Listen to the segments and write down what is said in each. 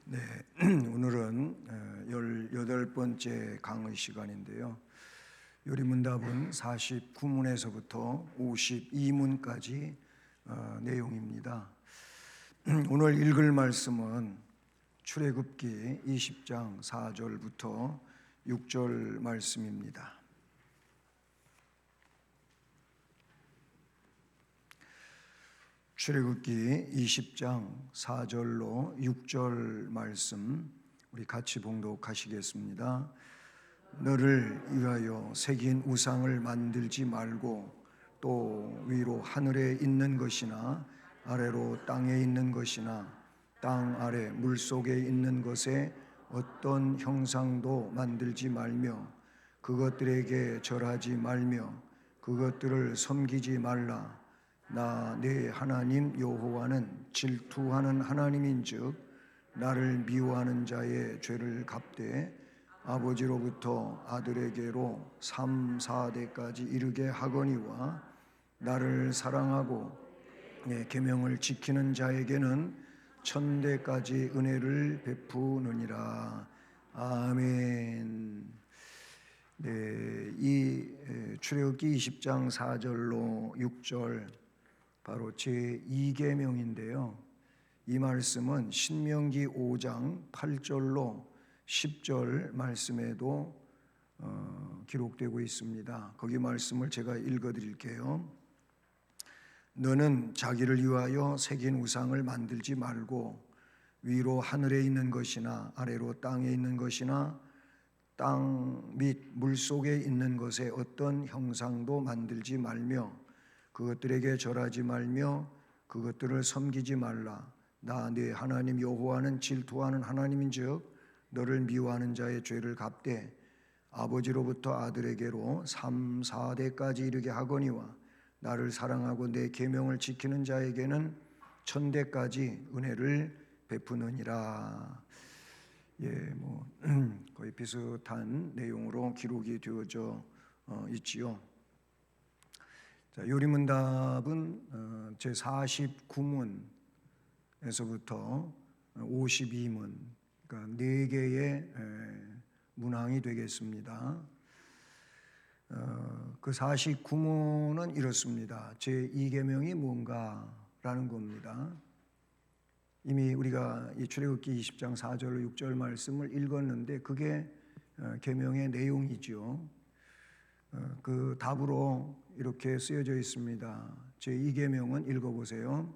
네, 오늘은 18번째 강의 시간인데요. 요리문답은 49문에서부터 52문까지 내용입니다. 오늘 읽을 말씀은 출애굽기 20장 4절부터 6절 말씀입니다. 출애굽기 20장 4절로 6절 말씀 우리 같이 봉독하시겠습니다. 너를 위하여 새긴 우상을 만들지 말고 또 위로 하늘에 있는 것이나 아래로 땅에 있는 것이나 땅 아래 물속에 있는 것에 어떤 형상도 만들지 말며 그것들에게 절하지 말며 그것들을 섬기지 말라. 나 네 하나님 여호와는 질투하는 하나님인즉 나를 미워하는 자의 죄를 갚되 아버지로부터 아들에게로 3, 4대까지 이르게 하거니와 나를 사랑하고 내 계명을 지키는 자에게는 1000대까지 은혜를 베푸느니라. 아멘. 네, 이 출애굽기 20장 4절로 6절 바로 제2계명인데요. 이 말씀은 신명기 5장 8절로 10절 말씀에도 기록되고 있습니다. 거기 말씀을 제가 읽어드릴게요. 너는 자기를 위하여 새긴 우상을 만들지 말고 위로 하늘에 있는 것이나 아래로 땅에 있는 것이나 땅 및 물속에 있는 것에 어떤 형상도 만들지 말며 그것들에게 절하지 말며 그것들을 섬기지 말라. 나 네 하나님 여호와는 질투하는 하나님인즉 너를 미워하는 자의 죄를 갚되 아버지로부터 아들에게로 3, 4대까지 이르게 하거니와 나를 사랑하고 내 계명을 지키는 자에게는 1000대까지 은혜를 베푸느니라. 거의 비슷한 내용으로 기록이 되어져 있지요. 자, 요리문답은 제 49문에서부터 52문, 그러니까 4개의 문항이 되겠습니다. 그 49문은 이렇습니다. 제2계명이 뭔가라는 겁니다. 이미 우리가 이 출애굽기 20장 4절로 6절 말씀을 읽었는데 그게 계명의 내용이죠. 그 답으로 이렇게 쓰여져 있습니다. 제2계명은 읽어보세요.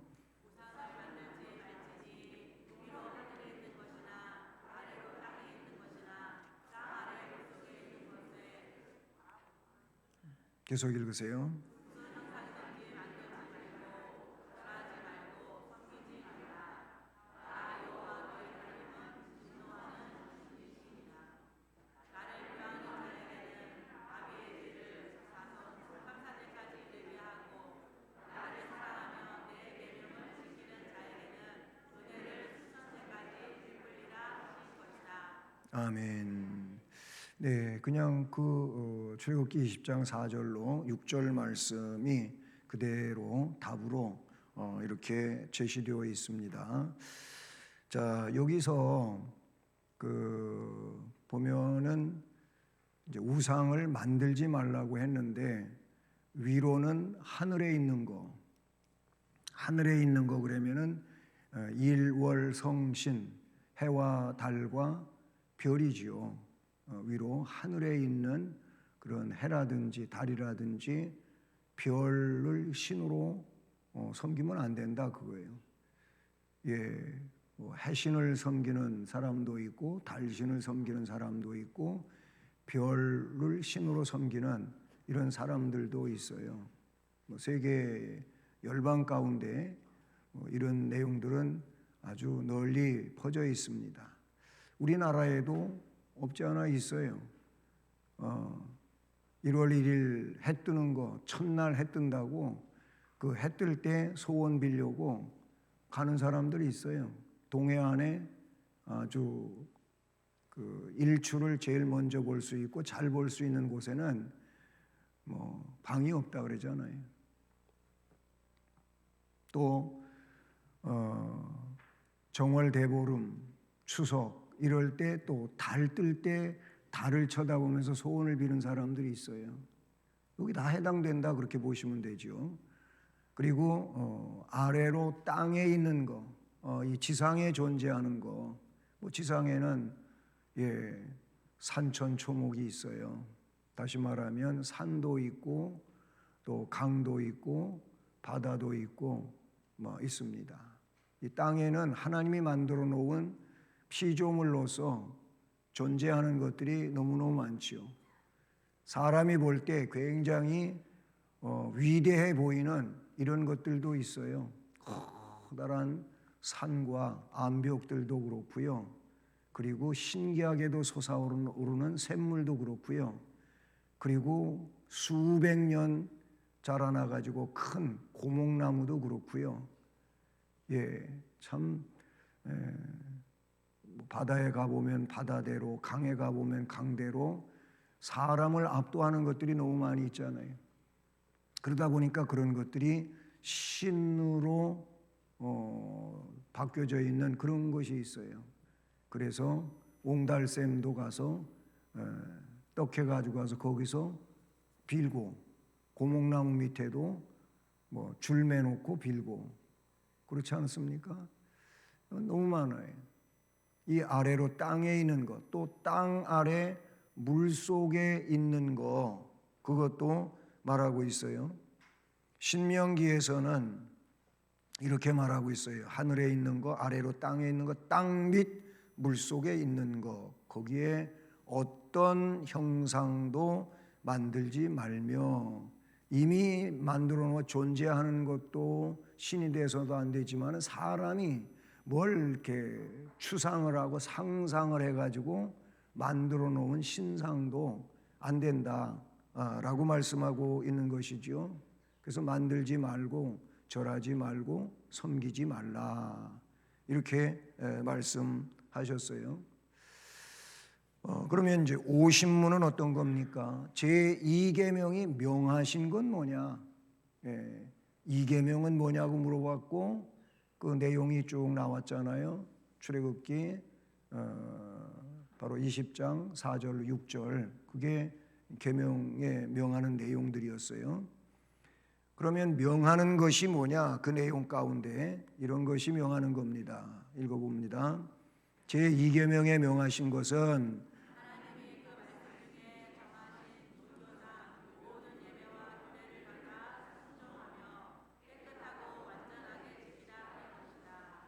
계속 읽으세요. 아멘. 네, 그냥 출애굽기 20장 4절로 6절 말씀이 그대로 답으로 이렇게 제시되어 있습니다. 자, 여기서 보면은 이제 우상을 만들지 말라고 했는데 위로는 하늘에 있는 거 그러면은 일월성신 해와 달과 별이지요. 위로 하늘에 있는 그런 해라든지 달이라든지 별을 신으로 섬기면 안 된다 그거예요. 해신을 섬기는 사람도 있고 달신을 섬기는 사람도 있고 별을 신으로 섬기는 이런 사람들도 있어요. 세계 열방 가운데 이런 내용들은 아주 널리 퍼져 있습니다. 우리나라에도 없지 않아 있어요. 1월 1일 해 뜨는 거 첫날 해 뜬다고 그 해 뜰 때 소원 빌려고 가는 사람들이 있어요. 동해안에 아주 일출을 제일 먼저 볼 수 있고 잘 볼 수 있는 곳에는 방이 없다 그러잖아요. 또 정월 대보름 추석 이럴 때 또 달 뜰 때 달을 쳐다보면서 소원을 비는 사람들이 있어요. 여기 다 해당된다 그렇게 보시면 되죠. 그리고 아래로 땅에 있는 거, 이 지상에 존재하는 거, 뭐 지상에는 산천초목이 있어요. 다시 말하면 산도 있고 또 강도 있고 바다도 있고 뭐 있습니다. 이 땅에는 하나님이 만들어 놓은 피조물로서 존재하는 것들이 너무너무 많지요. 사람이 볼 때 굉장히 위대해 보이는 이런 것들도 있어요. 커다란 산과 암벽들도 그렇고요. 그리고 신기하게도 솟아오르는 샘물도 그렇고요. 그리고 수백 년 자라나 가지고 큰 고목나무도 그렇고요. 참 바다에 가보면 바다대로, 강에 가보면 강대로 사람을 압도하는 것들이 너무 많이 있잖아요. 그러다 보니까 그런 것들이 신으로 바뀌어져 있는 그런 것이 있어요. 그래서 옹달샘도 가서 떡해 가지고 가서 거기서 빌고, 고목나무 밑에도 뭐 줄 매놓고 빌고, 그렇지 않습니까? 너무 많아요. 이 아래로 땅에 있는 것, 또 땅 아래 물 속에 있는 것, 그것도 말하고 있어요. 신명기에서는 이렇게 말하고 있어요. 하늘에 있는 것, 아래로 땅에 있는 것, 땅 밑 물 속에 있는 것, 거기에 어떤 형상도 만들지 말며, 이미 만들어 놓아 존재하는 것도 신이 돼서도 안 되지만 사람이 뭘 이렇게 추상을 하고 상상을 해가지고 만들어 놓은 신상도 안 된다 라고 말씀하고 있는 것이죠. 그래서 만들지 말고 절하지 말고 섬기지 말라 이렇게 말씀하셨어요. 그러면 이제 오신문은 어떤 겁니까? 제2계명이 명하신 건 뭐냐? 2계명은 뭐냐고 물어봤고 그 내용이 쭉 나왔잖아요. 출애굽기 바로 20장 4절 6절 그게 계명에 명하는 내용들이었어요. 그러면 명하는 것이 뭐냐? 그 내용 가운데 이런 것이 명하는 겁니다. 읽어봅니다. 제2계명에 명하신 것은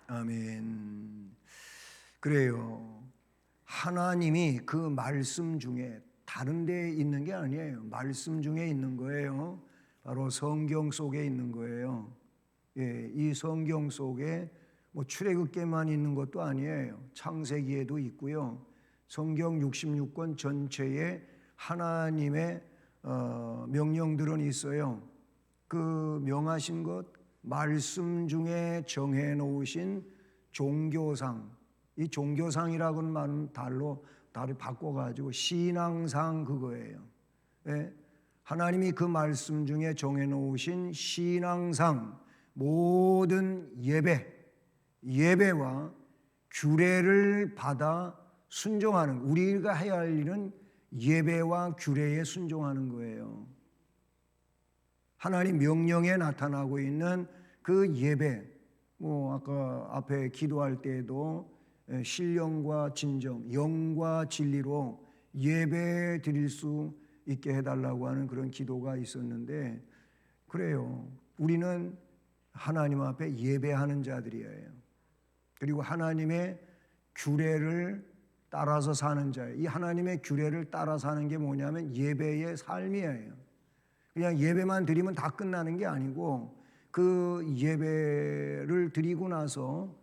아멘. 그래요. 하나님이 그 말씀 중에 다른 데에 있는 게 아니에요. 말씀 중에 있는 거예요. 바로 성경 속에 있는 거예요. 이 성경 속에 뭐 출애굽기만 있는 것도 아니에요. 창세기에도 있고요. 성경 66권 전체에 하나님의 명령들은 있어요. 그 명하신 것 말씀 중에 정해 놓으신 종교상, 이 종교상이라고는 많은 달을 바꿔가지고 신앙상 그거예요. 하나님이 그 말씀 중에 정해 놓으신 신앙상 모든 예배와 규례를 받아 순종하는, 우리가 해야 할 일은 예배와 규례에 순종하는 거예요. 하나님 명령에 나타나고 있는 그 예배, 뭐 아까 앞에 기도할 때에도 신령과 진정, 영과 진리로 예배 드릴 수 있게 해달라고 하는 그런 기도가 있었는데, 그래요. 우리는 하나님 앞에 예배하는 자들이에요. 그리고 하나님의 규례를 따라서 사는 자예요. 이 하나님의 규례를 따라 사는 게 뭐냐면 예배의 삶이에요. 그냥 예배만 드리면 다 끝나는 게 아니고 그 예배를 드리고 나서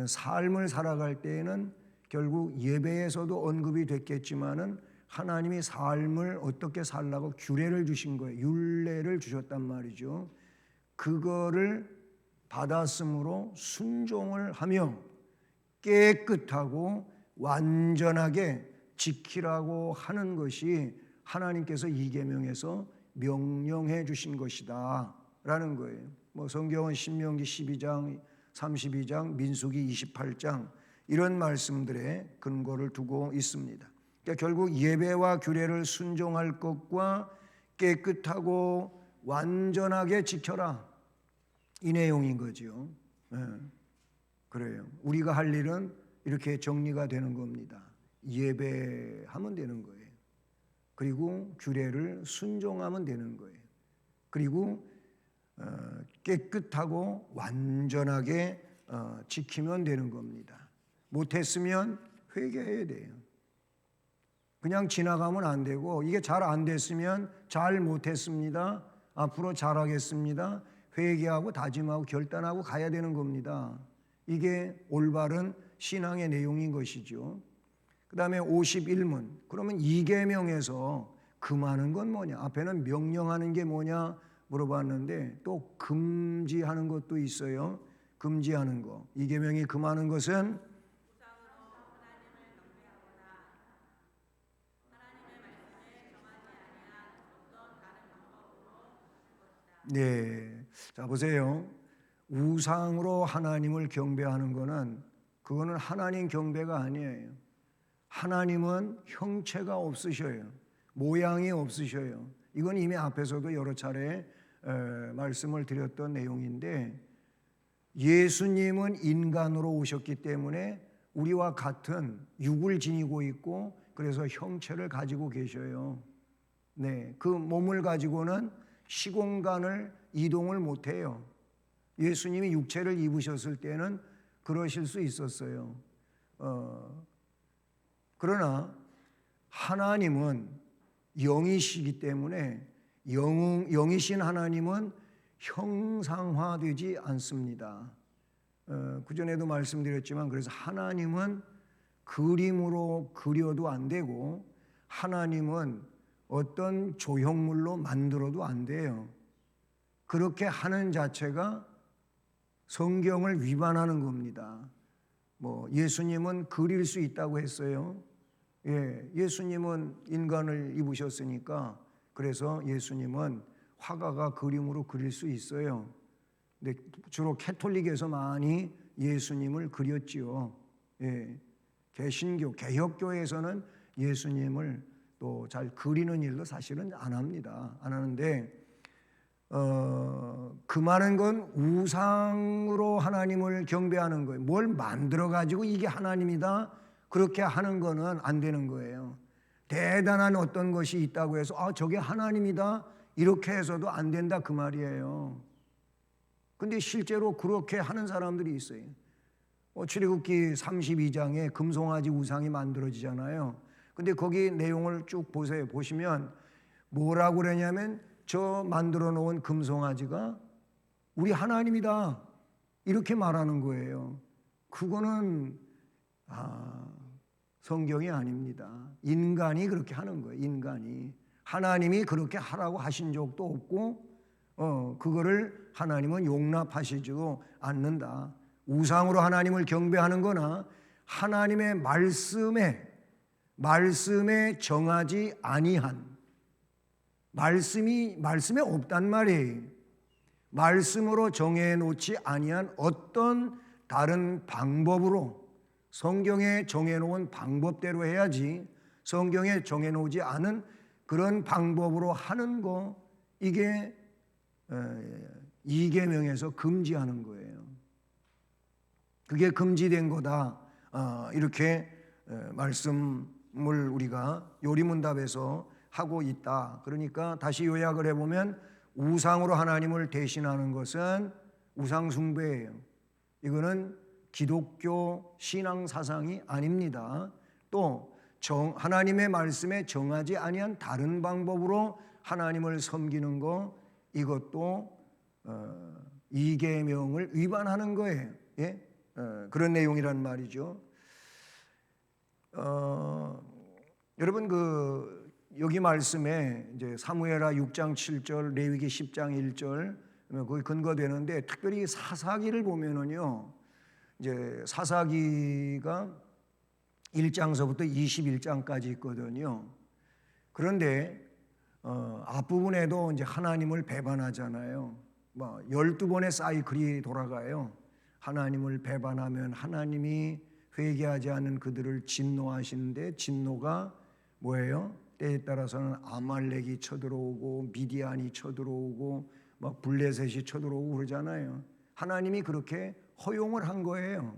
삶을 살아갈 때에는 결국 예배에서도 언급이 됐겠지만은 하나님이 삶을 어떻게 살라고 규례를 주신 거예요. 율례를 주셨단 말이죠. 그거를 받았으므로 순종을 하며 깨끗하고 완전하게 지키라고 하는 것이 하나님께서 이 계명에서 명령해 주신 것이다 라는 거예요. 뭐 성경은 신명기 12장, 32장, 민수기 28장 이런 말씀들에 근거를 두고 있습니다. 그러니까 결국 예배와 규례를 순종할 것과 깨끗하고 완전하게 지켜라, 이 내용인 거죠. 그래요. 우리가 할 일은 이렇게 정리가 되는 겁니다. 예배하면 되는 거예요. 그리고 규례를 순종하면 되는 거예요. 그리고 깨끗하고 완전하게 지키면 되는 겁니다. 못했으면 회개해야 돼요. 그냥 지나가면 안 되고, 이게 잘 안 됐으면 잘 못했습니다, 앞으로 잘하겠습니다, 회개하고 다짐하고 결단하고 가야 되는 겁니다. 이게 올바른 신앙의 내용인 것이죠. 그 다음에 51문. 그러면 이 계명에서 금하는 건 뭐냐? 앞에는 명령하는 게 뭐냐 물어봤는데 또 금지하는 것도 있어요. 금지하는 거. 이 계명이 금하는 것은 네. 자, 보세요. 우상으로 하나님을 경배하는 거는, 그거는 하나님 경배가 아니에요. 하나님은 형체가 없으셔요. 모양이 없으셔요. 이건 이미 앞에서도 여러 차례 말씀을 드렸던 내용인데, 예수님은 인간으로 오셨기 때문에 우리와 같은 육을 지니고 있고, 그래서 형체를 가지고 계셔요. 네, 그 몸을 가지고는 시공간을 이동을 못해요. 예수님이 육체를 입으셨을 때는 그러실 수 있었어요. 그러나 하나님은 영이시기 때문에 영이신 하나님은 형상화되지 않습니다. 그전에도 말씀드렸지만, 그래서 하나님은 그림으로 그려도 안 되고, 하나님은 어떤 조형물로 만들어도 안 돼요. 그렇게 하는 자체가 성경을 위반하는 겁니다. 예수님은 그릴 수 있다고 했어요. 예수님은 인간을 입으셨으니까, 그래서 예수님은 화가가 그림으로 그릴 수 있어요. 근데 주로 캐톨릭에서 많이 예수님을 그렸지요. 개신교, 개혁교회에서는 예수님을 또 잘 그리는 일도 사실은 안 합니다. 안 하는데, 금하는 건 우상으로 하나님을 경배하는 거예요. 뭘 만들어 가지고 이게 하나님이다, 그렇게 하는 거는 안 되는 거예요. 대단한 어떤 것이 있다고 해서 저게 하나님이다, 이렇게 해서도 안 된다, 그 말이에요. 근데 실제로 그렇게 하는 사람들이 있어요. 출애굽기 32장에 금송아지 우상이 만들어지잖아요. 근데 거기 내용을 쭉 보세요. 보시면 뭐라고 그러냐면, 저 만들어 놓은 금송아지가 우리 하나님이다, 이렇게 말하는 거예요. 그거는 성경이 아닙니다. 인간이 그렇게 하는 거예요. 인간이. 하나님이 그렇게 하라고 하신 적도 없고, 그거를 하나님은 용납하시지도 않는다. 우상으로 하나님을 경배하는 거나 하나님의 말씀에 정하지 아니한, 말씀에 없단 말이에요. 말씀으로 정해놓지 아니한 어떤 다른 방법으로, 성경에 정해놓은 방법대로 해야지, 성경에 정해놓지 않은 그런 방법으로 하는 거, 이게 이 계명에서 금지하는 거예요. 그게 금지된 거다, 이렇게 말씀을 우리가 요리문답에서 하고 있다. 그러니까 다시 요약을 해보면, 우상으로 하나님을 대신하는 것은 우상 숭배예요. 이거는 기독교 신앙 사상이 아닙니다. 또 하나님의 말씀에 정하지 아니한 다른 방법으로 하나님을 섬기는 거, 이것도 이 계명을 위반하는 거예요. 그런 내용이란 말이죠. 여러분, 여기 말씀에 이제 사무엘하 6장 7절, 레위기 10장 1절 거기 근거되는데, 특별히 사사기를 보면은요, 이제 사사기가 1장서부터 21장까지 있거든요. 그런데 앞부분에도 이제 하나님을 배반하잖아요. 12번의 사이클이 돌아가요. 하나님을 배반하면 하나님이 회개하지 않는 그들을 진노하시는데, 진노가 뭐예요? 때에 따라서는 아말렉이 쳐들어오고 미디안이 쳐들어오고 막 블레셋이 쳐들어오고 그러잖아요. 하나님이 그렇게 허용을 한 거예요.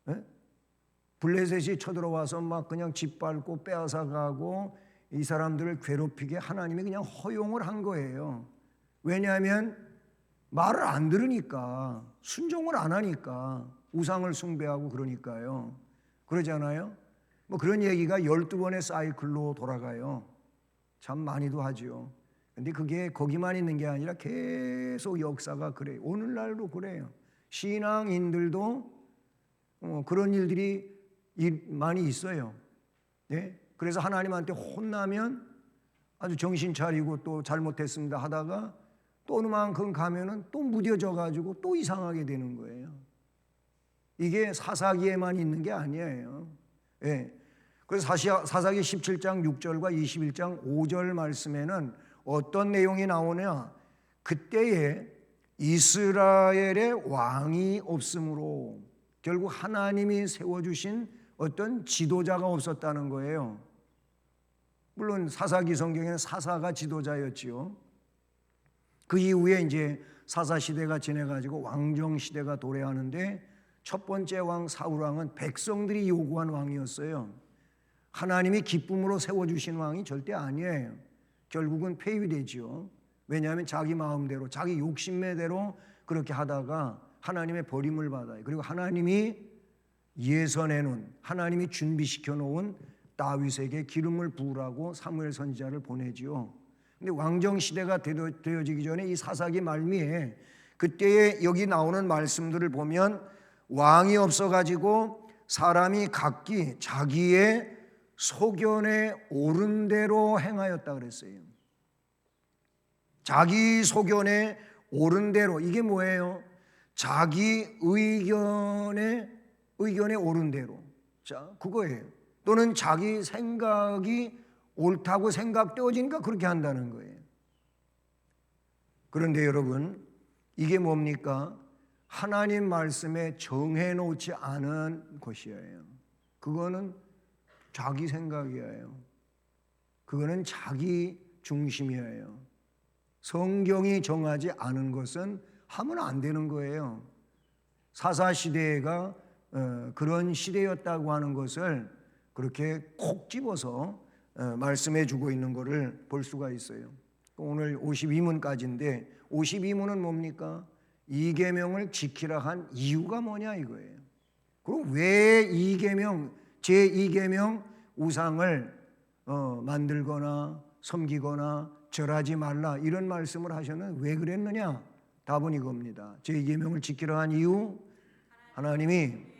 네? 블레셋이 쳐들어와서 막 그냥 짓밟고 빼앗아가고 이 사람들을 괴롭히게 하나님이 그냥 허용을 한 거예요. 왜냐하면 말을 안 들으니까, 순종을 안 하니까, 우상을 숭배하고 그러니까요. 그러잖아요. 뭐 그런 얘기가 12번의 사이클로 돌아가요. 참 많이도 하죠. 근데 그게 거기만 있는 게 아니라 계속 역사가 그래요. 오늘날도 그래요. 신앙인들도 그런 일들이 많이 있어요. 네? 그래서 하나님한테 혼나면 아주 정신 차리고 또 잘못했습니다 하다가 또 어느 만큼 가면은 또 무뎌져 가지고 또 이상하게 되는 거예요. 이게 사사기에만 있는 게 아니에요. 예. 그래서 사사기 17장 6절과 21장 5절 말씀에는 어떤 내용이 나오냐? 그때에 이스라엘의 왕이 없으므로 결국 하나님이 세워주신 어떤 지도자가 없었다는 거예요. 물론 사사기 성경에는 사사가 지도자였지요. 그 이후에 이제 사사 시대가 지내가지고 왕정 시대가 도래하는데, 첫 번째 왕 사울 왕은 백성들이 요구한 왕이었어요. 하나님이 기쁨으로 세워주신 왕이 절대 아니에요. 결국은 폐위되지요. 왜냐하면 자기 마음대로, 자기 욕심대로 그렇게 하다가 하나님의 버림을 받아요. 그리고 하나님이 예선해 놓은, 하나님이 준비시켜 놓은 다윗에게 기름을 부으라고 사무엘 선지자를 보내지요. 근데 왕정 시대가 되어지기 전에 이 사사기 말미에 그때에 여기 나오는 말씀들을 보면 왕이 없어가지고 사람이 각기 자기의 소견에 옳은 대로 행하였다 그랬어요. 자기 소견에 옳은 대로, 이게 뭐예요? 자기 의견에 옳은 대로. 자, 그거예요. 또는 자기 생각이 옳다고 생각되어지니까 그렇게 한다는 거예요. 그런데 여러분, 이게 뭡니까? 하나님 말씀에 정해놓지 않은 것이에요. 그거는 자기 생각이에요. 그거는 자기 중심이에요. 성경이 정하지 않은 것은 하면 안 되는 거예요. 사사시대가 그런 시대였다고 하는 것을 그렇게 콕 집어서 말씀해 주고 있는 것을 볼 수가 있어요. 오늘 52문까지인데 52문은 뭡니까? 이계명을 지키라 한 이유가 뭐냐 이거예요. 그리고 왜 이계명, 제2계명 우상을 만들거나 섬기거나 절하지 말라 이런 말씀을 하셨는 왜 그랬느냐? 답은 이겁니다. 제2계명을 지키라 한 이유, 하나님이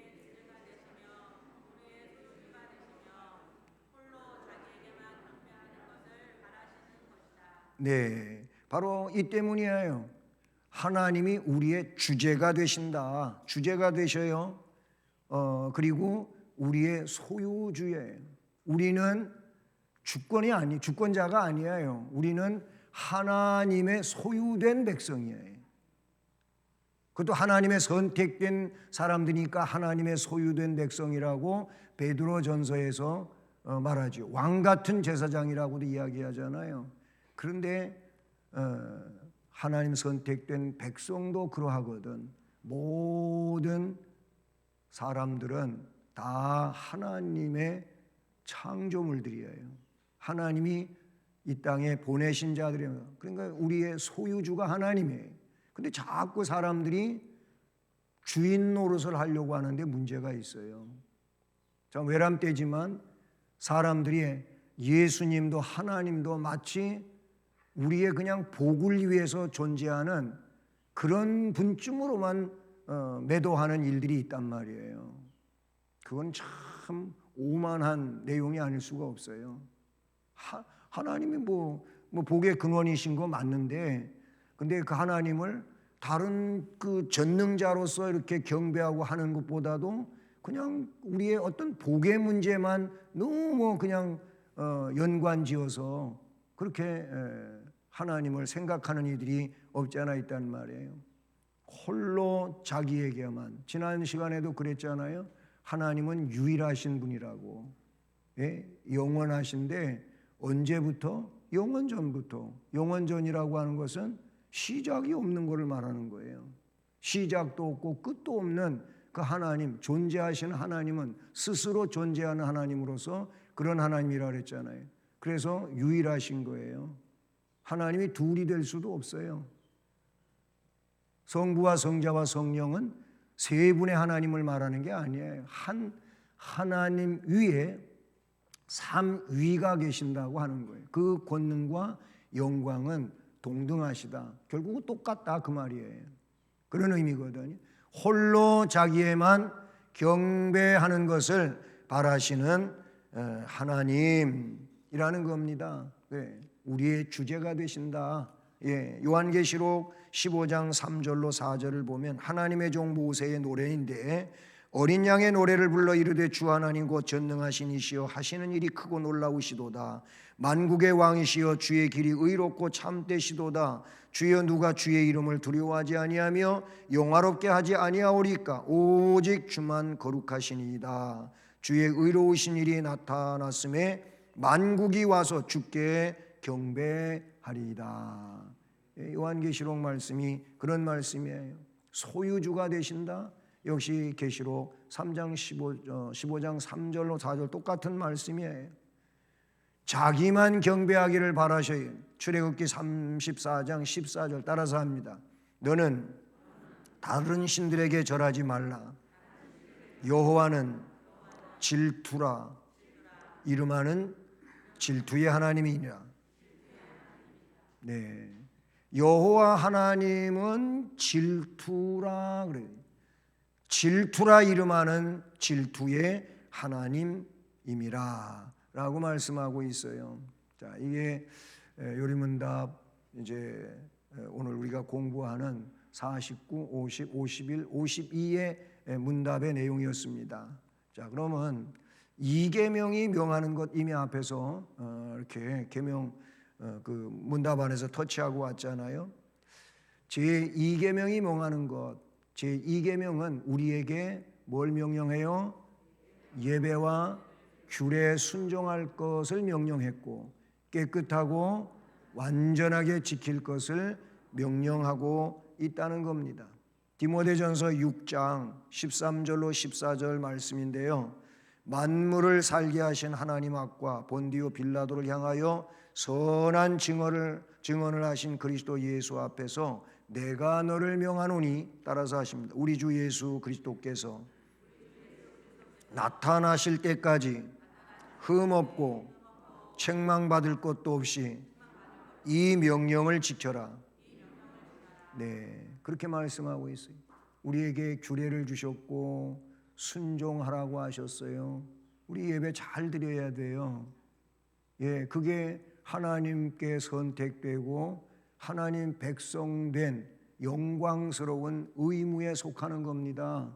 네, 바로 이 때문이에요. 하나님이 우리의 주제가 되신다. 주제가 되셔요. 그리고 우리의 소유주예요. 우리는 주권자가 아니에요. 우리는 하나님의 소유된 백성이에요. 그것도 하나님의 선택된 사람들이니까 하나님의 소유된 백성이라고 베드로전서에서 말하죠. 왕 같은 제사장이라고도 이야기하잖아요. 그런데 하나님 선택된 백성도 그러하거든. 모든 사람들은 다 하나님의 창조물들이에요. 하나님이 이 땅에 보내신 자들이에요. 그러니까 우리의 소유주가 하나님이에요. 근데 자꾸 사람들이 주인 노릇을 하려고 하는데 문제가 있어요. 참 외람되지만 사람들이 예수님도 하나님도 마치 우리의 그냥 복을 위해서 존재하는 그런 분쯤으로만 매도하는 일들이 있단 말이에요. 그건 참 오만한 내용이 아닐 수가 없어요. 하나님이 뭐 복의 근원이신 거 맞는데, 근데 그 하나님을 다른 그 전능자로서 이렇게 경배하고 하는 것보다도 그냥 우리의 어떤 복의 문제만 너무 그냥 연관지어서 그렇게 하나님을 생각하는 이들이 없지 않아 있단 말이에요. 홀로 자기에게만, 지난 시간에도 그랬잖아요. 하나님은 유일하신 분이라고. 예? 영원하신데 언제부터? 영원 전부터. 영원 전이라고 하는 것은 시작이 없는 것을 말하는 거예요. 시작도 없고 끝도 없는 그 하나님, 존재하시는 하나님은 스스로 존재하는 하나님으로서 그런 하나님이라 그랬잖아요. 그래서 유일하신 거예요. 하나님이 둘이 될 수도 없어요. 성부와 성자와 성령은 세 분의 하나님을 말하는 게 아니에요. 한 하나님 위에 삼위가 계신다고 하는 거예요. 그 권능과 영광은 동등하시다. 결국은 똑같다 그 말이에요. 그런 의미거든요. 홀로 자기에만 경배하는 것을 바라시는 하나님이라는 겁니다. 우리의 주제가 되신다. 요한계시록 15장 3절로 4절을 보면 하나님의 종 모세의 노래인데 어린 양의 노래를 불러 이르되 주 하나님 곧 전능하신 이시여 하시는 일이 크고 놀라우시도다. 만국의 왕이시여 주의 길이 의롭고 참되시도다. 주여 누가 주의 이름을 두려워하지 아니하며 영화롭게 하지 아니하오리까. 오직 주만 거룩하시니이다. 주의 의로우신 일이 나타났음에 만국이 와서 주께 경배하리이다. 요한계시록 말씀이 그런 말씀이에요. 소유주가 되신다. 역시 계시록 3장 15장 3절로 4절 똑같은 말씀이에요. 자기만 경배하기를 바라셔요. 출애굽기 34장 14절 따라서 합니다. 너는 다른 신들에게 절하지 말라. 여호와는 질투라. 이름하는 질투의 하나님이니라. 네, 여호와 하나님은 질투라 그래요. 질투라 이름하는 질투의 하나님임이라 라고 말씀하고 있어요. 자, 이게 요리문답 이제 오늘 우리가 공부하는 49, 50, 51, 52의 문답의 내용이었습니다. 자, 그러면 이계명이 명하는 것 이미 앞에서 이렇게 계명 그 문답 안에서 터치하고 왔잖아요. 제2계명이 명하는 것, 제2계명은 우리에게 뭘 명령해요? 예배와 규례에 순종할 것을 명령했고 깨끗하고 완전하게 지킬 것을 명령하고 있다는 겁니다. 디모데전서 6장 13절로 14절 말씀인데요. 만물을 살게 하신 하나님 앞과 본디오 빌라도를 향하여 선한 증언을 하신 그리스도 예수 앞에서 내가 너를 명하노니 따라서 하십니다. 우리 주 예수 그리스도께서 나타나실 때까지 흠없고 책망받을 것도 없이 이 명령을 지켜라. 네, 그렇게 말씀하고 있어요. 우리에게 규례를 주셨고 순종하라고 하셨어요. 우리 예배 잘 드려야 돼요. 예, 그게 하나님께 선택되고 하나님 백성된 영광스러운 의무에 속하는 겁니다.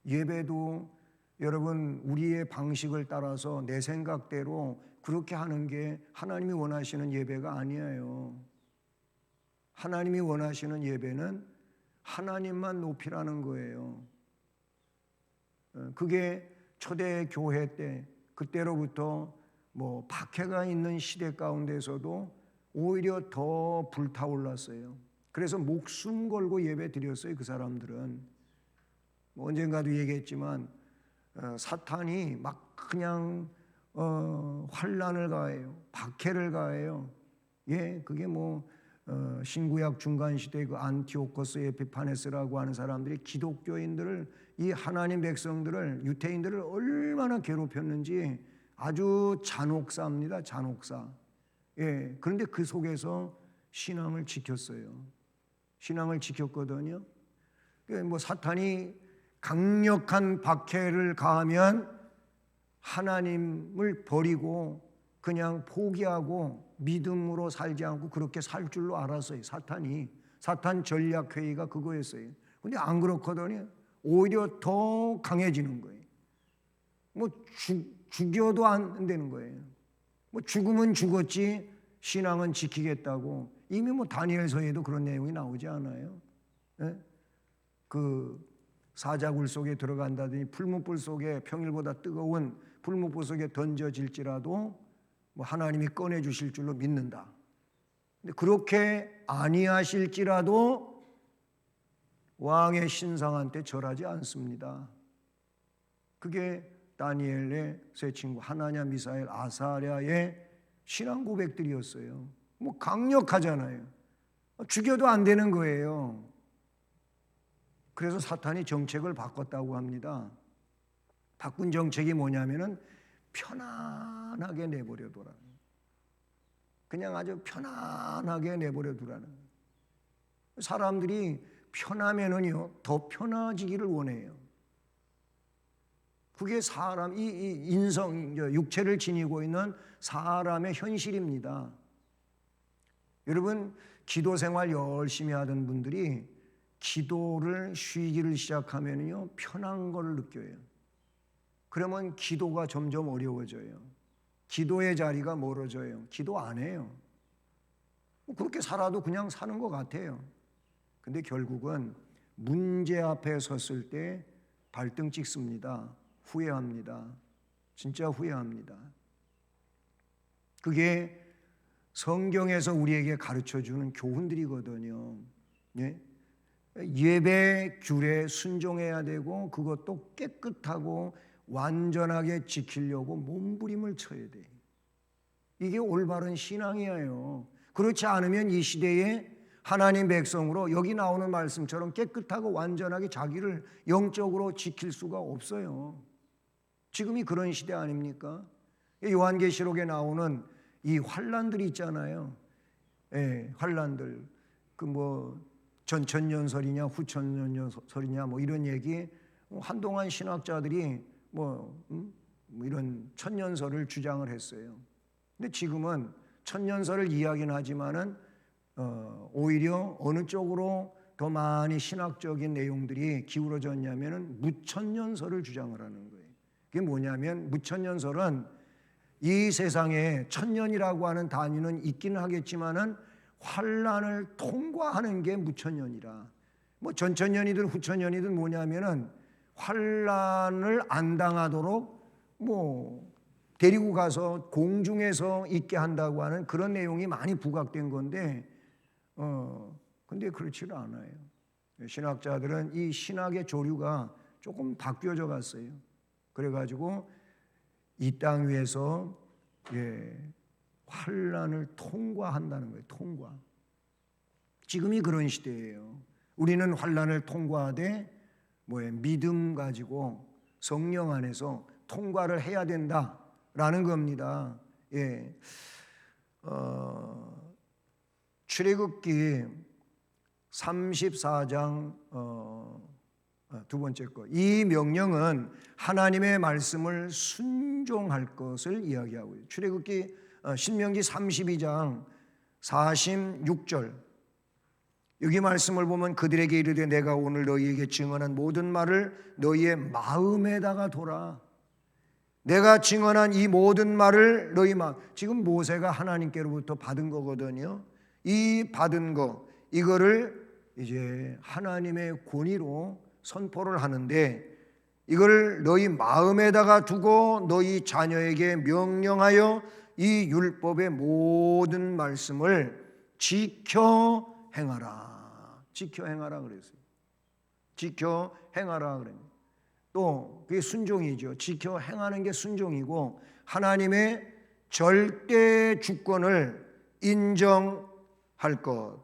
예배도 여러분 우리의 방식을 따라서 내 생각대로 그렇게 하는 게 하나님이 원하시는 예배가 아니에요. 하나님이 원하시는 예배는 하나님만 높이라는 거예요. 그게 초대 교회 때 그때로부터 뭐 박해가 있는 시대 가운데서도 오히려 더 불타올랐어요. 그래서 목숨 걸고 예배 드렸어요. 그 사람들은 뭐 언젠가도 얘기했지만 사탄이 막 그냥 환난을 가해요. 박해를 가해요. 예, 그게 뭐 신구약 중간 시대 그 안티오코스 에피파네스라고 하는 사람들이 기독교인들을 이 하나님 백성들을 유태인들을 얼마나 괴롭혔는지 아주 잔혹사입니다. 잔혹사. 예, 그런데 그 속에서 신앙을 지켰어요. 신앙을 지켰거든요. 뭐 사탄이 강력한 박해를 가하면 하나님을 버리고 그냥 포기하고 믿음으로 살지 않고 그렇게 살 줄로 알았어요. 사탄 전략회의가 그거였어요. 근데 안 그렇거든요. 오히려 더 강해지는 거예요. 뭐 죽여도 안 되는 거예요. 뭐 죽으면 죽었지 신앙은 지키겠다고. 이미 뭐 다니엘서에도 그런 내용이 나오지 않아요? 예? 그 사자굴 속에 들어간다더니 풀무불 속에 평일보다 뜨거운 풀무불 속에 던져질지라도 뭐 하나님이 꺼내 주실 줄로 믿는다. 근데 그렇게 아니하실지라도 왕의 신상한테 절하지 않습니다. 그게 다니엘의 세 친구 하나냐, 미사엘, 아사랴의 신앙 고백들이었어요. 뭐 강력하잖아요. 죽여도 안 되는 거예요. 그래서 사탄이 정책을 바꿨다고 합니다. 바꾼 정책이 뭐냐면은 편안하게 내버려 두라는, 그냥 아주 편안하게 내버려 두라는. 사람들이 편하면은요 더 편해지기를 원해요. 그게 사람, 이 인성, 육체를 지니고 있는 사람의 현실입니다. 여러분, 기도 생활 열심히 하던 분들이 기도를 쉬기를 시작하면요 편한 걸 느껴요. 그러면 기도가 점점 어려워져요. 기도의 자리가 멀어져요. 기도 안 해요. 그렇게 살아도 그냥 사는 것 같아요. 근데 결국은 문제 앞에 섰을 때 발등 찍습니다. 후회합니다. 진짜 후회합니다. 그게 성경에서 우리에게 가르쳐주는 교훈들이거든요. 예? 예배 규례에 순종해야 되고 그것도 깨끗하고 완전하게 지키려고 몸부림을 쳐야 돼. 이게 올바른 신앙이에요. 그렇지 않으면 이 시대에 하나님 백성으로 여기 나오는 말씀처럼 깨끗하고 완전하게 자기를 영적으로 지킬 수가 없어요. 지금이 그런 시대 아닙니까? 요한계시록에 나오는 이 환란들이 있잖아요. 예, 환란들. 그 뭐 전천년설이냐 후천년설이냐 뭐 이런 얘기, 한동안 신학자들이 뭐 이런 천년설을 주장을 했어요. 근데 지금은 천년설을 이야기는 하지만은 오히려 어느 쪽으로 더 많이 신학적인 내용들이 기울어졌냐면은 무천년설을 주장을 하는 거예요. 그게 뭐냐면 무천년설은 이 세상에 천년이라고 하는 단위는 있기는 하겠지만은 환란을 통과하는 게 무천년이라. 뭐 전천년이든 후천년이든 뭐냐면은 환란을 안 당하도록 뭐 데리고 가서 공중에서 있게 한다고 하는 그런 내용이 많이 부각된 건데, 근데 그렇지는 않아요. 신학자들은 이 신학의 조류가 조금 바뀌어져 갔어요. 그래가지고 이 땅 위에서 환란을 통과한다는 거예요. 통과. 지금이 그런 시대예요. 우리는 환란을 통과하되 믿음 가지고 성령 안에서 통과를 해야 된다라는 겁니다. 예. 출애굽기 34장 두 번째 거. 이 명령은 하나님의 말씀을 순종할 것을 이야기하고 있어요. 출애굽기 신명기 32장 46절. 여기 말씀을 보면 그들에게 이르되 내가 오늘 너희에게 증언한 모든 말을 너희의 마음에다가 둬라. 내가 증언한 이 모든 말을 너희 마음. 지금 모세가 하나님께로부터 받은 거거든요. 이 받은 거, 이거를 이제 하나님의 권위로 선포를 하는데, 이걸 너희 마음에다가 두고 너희 자녀에게 명령하여 이 율법의 모든 말씀을 지켜 행하라. 지켜 행하라 그랬어요. 지켜 행하라 그랬어요. 또 그게 순종이죠. 지켜 행하는 게 순종이고, 하나님의 절대 주권을 인정할 것.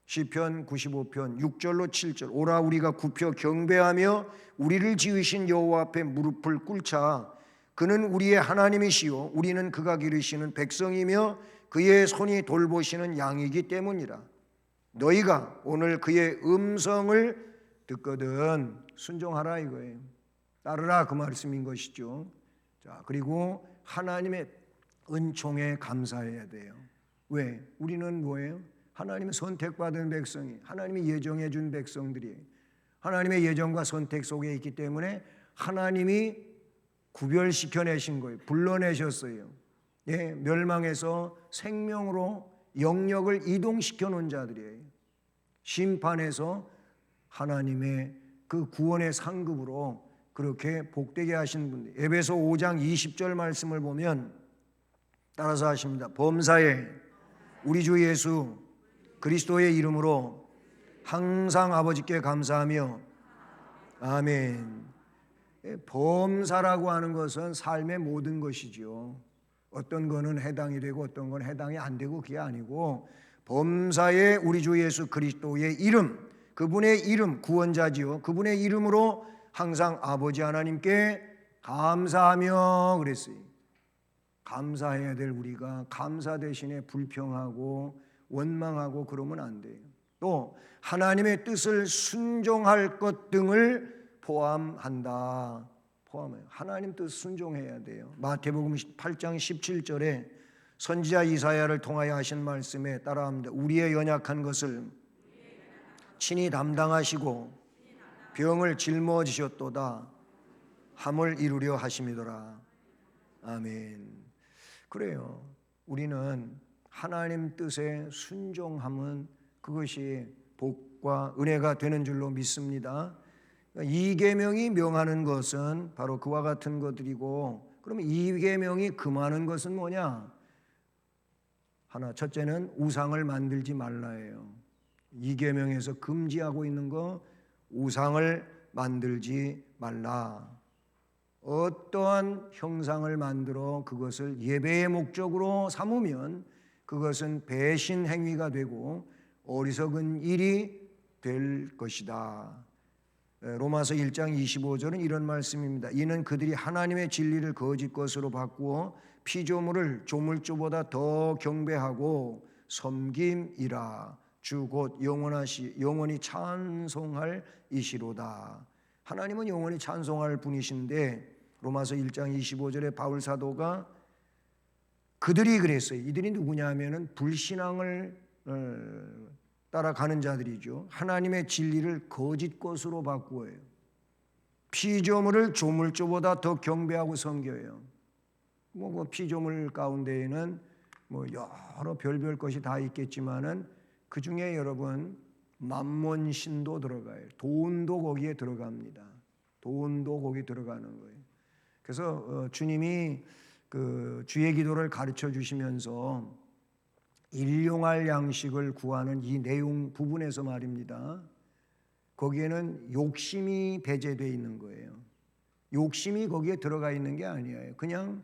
시편 95편 6절로 7절. 오라 우리가 굽혀 경배하며 우리를 지으신 여호와 앞에 무릎을 꿇자. 그는 우리의 하나님이시요 우리는 그가 기르시는 백성이며 그의 손이 돌보시는 양이기 때문이라. 너희가 오늘 그의 음성을 듣거든 순종하라 이거예요. 따르라 그 말씀인 것이죠. 자, 그리고 하나님의 은총에 감사해야 돼요. 왜? 우리는 뭐예요? 하나님의 선택받은 백성이, 하나님이 예정해 준 백성들이 하나님의 예정과 선택 속에 있기 때문에 하나님이 구별시켜내신 거예요. 불러내셨어요. 예, 멸망에서 생명으로 영역을 이동시켜 놓은 자들이에요. 심판에서 하나님의 그 구원의 상급으로 그렇게 복되게 하신 분들. 에베소 5장 20절 말씀을 보면 따라서 하십니다. 범사에 우리 주 예수 그리스도의 이름으로 항상 아버지께 감사하며 아멘. 범사라고 하는 것은 삶의 모든 것이지요. 어떤 거는 해당이 되고 어떤 건 해당이 안 되고 그게 아니고 범사에 우리 주 예수 그리스도의 이름, 그분의 이름 구원자지요. 그분의 이름으로 항상 아버지 하나님께 감사하며 그랬어요. 감사해야 될 우리가 감사 대신에 불평하고 원망하고 그러면 안 돼요. 또 하나님의 뜻을 순종할 것 등을 포함한다. 포함해요. 하나님 뜻 순종해야 돼요. 마태복음 8장 17절에 선지자 이사야를 통하여 하신 말씀에 따라합니다. 우리의 연약한 것을 친히 담당하시고 병을 짊어지셨도다 함을 이루려 하심이더라. 아멘. 그래요. 우리는 하나님 뜻에 순종함은 그것이 복과 은혜가 되는 줄로 믿습니다. 이 계명이 명하는 것은 바로 그와 같은 것들이고, 그러면 이 계명이 금하는 것은 뭐냐? 하나, 첫째는 우상을 만들지 말라예요. 이 계명에서 금지하고 있는 거, 우상을 만들지 말라. 어떠한 형상을 만들어 그것을 예배의 목적으로 삼으면 그것은 배신 행위가 되고 어리석은 일이 될 것이다. 로마서 1장 25절은 이런 말씀입니다. 이는 그들이 하나님의 진리를 거짓 것으로 바꾸어 피조물을 조물주보다 더 경배하고 섬김이라. 주 곧 영원히 찬송할 이시로다. 하나님은 영원히 찬송할 분이신데 로마서 1장 25절에 바울 사도가 그들이 그랬어요. 이들이 누구냐 하면은 불신앙을 따라가는 자들이죠. 하나님의 진리를 거짓 것으로 바꾸어요. 피조물을 조물주보다 더 경배하고 섬겨요. 뭐 피조물 가운데에는 뭐 여러 별별 것이 다 있겠지만은 그 중에 여러분 만몬신도 들어가요. 돈도 거기에 들어갑니다. 돈도 거기 들어가는 거예요. 그래서 주님이 그 주의 기도를 가르쳐 주시면서 일용할 양식을 구하는 이 내용 부분에서 말입니다. 거기에는 욕심이 배제되어 있는 거예요. 욕심이 거기에 들어가 있는 게 아니에요. 그냥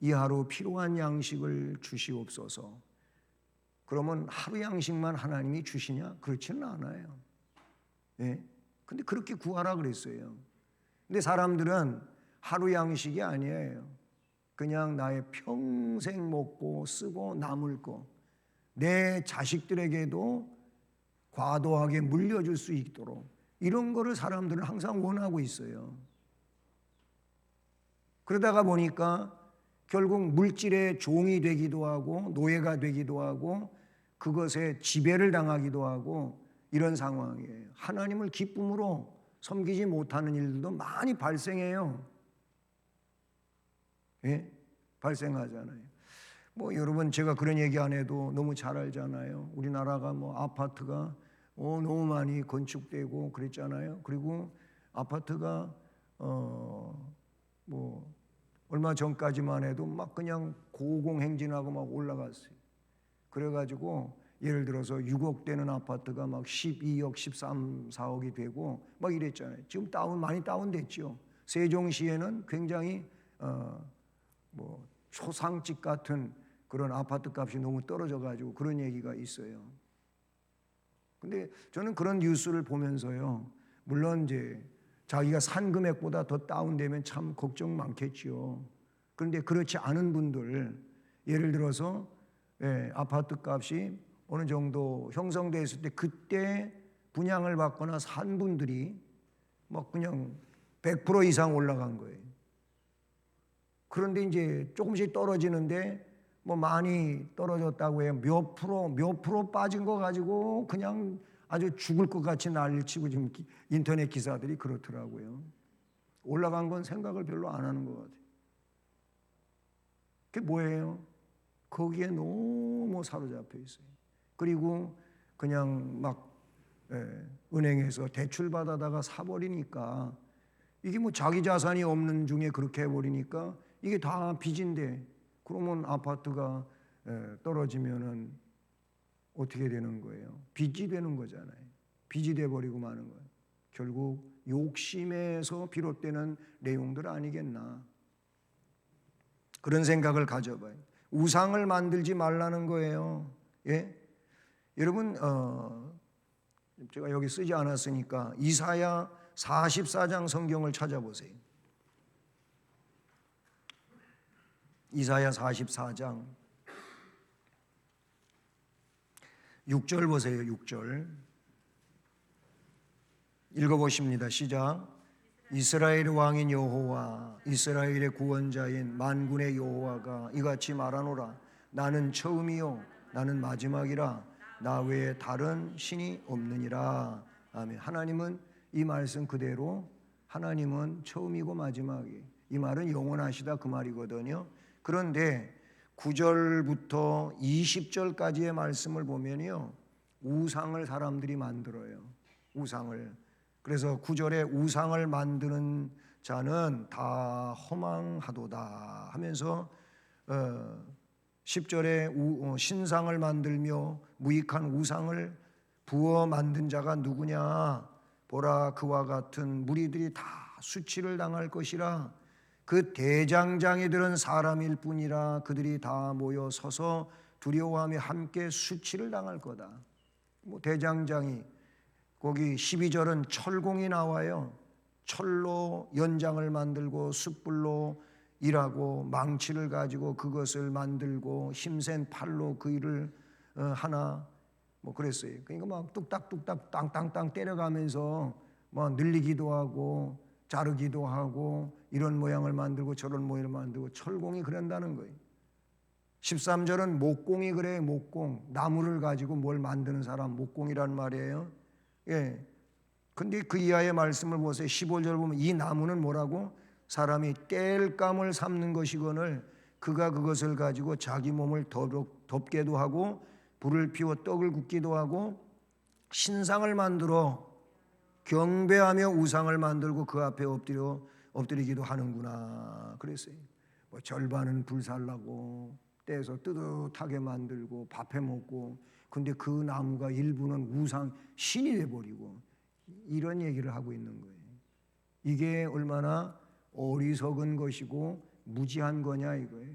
이 하루 필요한 양식을 주시옵소서. 그러면 하루 양식만 하나님이 주시냐? 그렇지는 않아요. 네? 근데 그렇게 구하라 그랬어요. 근데 사람들은 하루 양식이 아니에요. 그냥 나의 평생 먹고 쓰고 남을 거, 내 자식들에게도 과도하게 물려줄 수 있도록 이런 거를 사람들은 항상 원하고 있어요. 그러다가 보니까 결국 물질의 종이 되기도 하고 노예가 되기도 하고 그것에 지배를 당하기도 하고 이런 상황이에요. 하나님을 기쁨으로 섬기지 못하는 일들도 많이 발생해요. 예? 발생하잖아요. 뭐 여러분 제가 그런 얘기 안 해도 너무 잘 알잖아요. 우리나라가 뭐 아파트가 너무 많이 건축되고 그랬잖아요. 그리고 아파트가 뭐 얼마 전까지만 해도 막 그냥 고공행진하고 막 올라갔어요. 그래가지고 예를 들어서 6억 되는 아파트가 막 12억, 13, 4억이 되고 막 이랬잖아요. 지금 많이 다운됐죠. 세종시에는 굉장히 뭐 초상집 같은 그런 아파트 값이 너무 떨어져가지고 그런 얘기가 있어요. 근데 저는 그런 뉴스를 보면서요. 물론 이제 자기가 산 금액보다 더 다운되면 참 걱정 많겠죠. 그런데 그렇지 않은 분들, 예를 들어서 아파트 값이 어느 정도 형성되어 있을 때 그때 분양을 받거나 산 분들이 막 그냥 100% 이상 올라간 거예요. 그런데 이제 조금씩 떨어지는데 뭐 많이 떨어졌다고 해요. 몇 프로 빠진 거 가지고 그냥 아주 죽을 것 같이 난리치고 지금 인터넷 기사들이 그렇더라고요. 올라간 건 생각을 별로 안 하는 것 같아요. 그게 뭐예요? 거기에 너무 사로잡혀 있어요. 그리고 그냥 막 은행에서 대출 받아다가 사버리니까, 이게 뭐 자기 자산이 없는 중에 그렇게 해버리니까 이게 다 빚인데, 그러면 아파트가 떨어지면은 어떻게 되는 거예요? 빚이 되는 거잖아요. 빚이 돼버리고 마는 거예요. 결국 욕심에서 비롯되는 내용들 아니겠나, 그런 생각을 가져봐요. 우상을 만들지 말라는 거예요. 예? 여러분, 제가 여기 쓰지 않았으니까 이사야 44장 성경을 찾아보세요. 이사야 44장 6절 보세요. 6절 읽어보십니다. 시작. 이스라엘의 왕인 여호와, 이스라엘의 구원자인 만군의 여호와가 이같이 말하노라. 나는 처음이요 나는 마지막이라. 나 외에 다른 신이 없느니라. 아멘. 하나님은 이 말씀 그대로, 하나님은 처음이고 마지막이, 이 말은 영원하시다 그 말이거든요. 그런데 9절부터 20절까지의 말씀을 보면요, 우상을 사람들이 만들어요. 우상을. 그래서 9절에 우상을 만드는 자는 다 허망하도다 하면서 10절에 신상을 만들며 무익한 우상을 부어 만든 자가 누구냐, 보라 그와 같은 무리들이 다 수치를 당할 것이라. 그 대장장이들은 사람일 뿐이라. 그들이 다 모여 서서 두려워하며 함께 수치를 당할 거다. 뭐 대장장이, 거기 12절은 철공이 나와요. 철로 연장을 만들고 숯불로 일하고 망치를 가지고 그것을 만들고 힘센 팔로 그 일을 하나, 뭐 그랬어요. 그러니까 막 뚝딱뚝딱 땅땅땅 때려가면서 막 늘리기도 하고 자르기도 하고 이런 모양을 만들고 저런 모양을 만들고, 철공이 그런다는 거예요. 13절은 목공이 그래요. 목공, 나무를 가지고 뭘 만드는 사람, 목공이란 말이에요. 예. 근데 그 이하의 말씀을 보세요. 15절 보면 이 나무는 뭐라고? 사람이 땔감을 삶는 것이거늘 그가 그것을 가지고 자기 몸을 덮게도 하고 불을 피워 떡을 굽기도 하고 신상을 만들어 경배하며 우상을 만들고 그 앞에 엎드리기도 하는구나 그랬어요. 뭐 절반은 불살라고 떼서 뜨뜻하게 만들고 밥해 먹고, 근데 그 나무가 일부는 우상 신이 돼버리고, 이런 얘기를 하고 있는 거예요. 이게 얼마나 어리석은 것이고 무지한 거냐 이거예요.